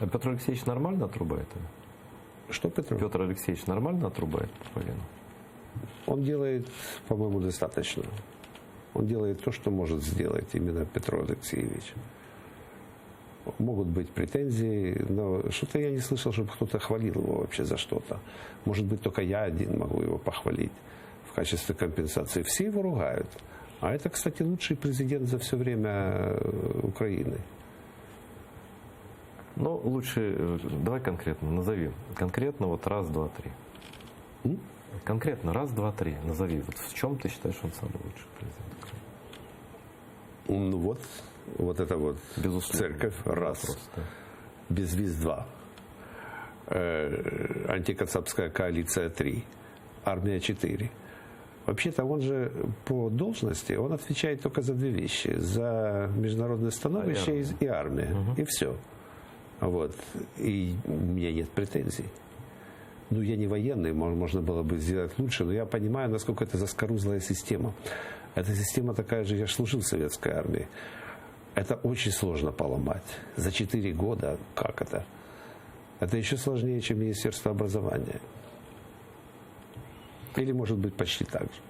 А Петр Алексеевич нормально отрубает? Что Петр? Петр Алексеевич нормально отрубает пуповину? Он делает, по-моему, достаточно. Он делает то, что может сделать именно Петр Алексеевич. Могут быть претензии, но что-то я не слышал, чтобы кто-то хвалил его вообще за что-то. Может быть, только я один могу его похвалить в качестве компенсации. Все его ругают. А это, кстати, лучший президент за все время Украины. Ну, лучше, давай конкретно, назови. Конкретно вот раз, два, три. Конкретно раз, два, три. Назови. Вот в чем ты считаешь, он самый лучший президент Украины? Ну вот это вот Безусловно. церковь раз, Просто. безвиз два, антикацапская коалиция 3, армия 4. Вообще-то он же по должности, он отвечает только за две вещи. За международное становище и армия. И все. Вот. И у меня нет претензий. Ну, я не военный, можно было бы сделать лучше, но я понимаю, насколько это заскорузлая система. Эта система такая же, я же служил в советской армии. Это очень сложно поломать. За 4 года как это? Это еще сложнее, чем Министерство образования. Или, может быть, почти так же.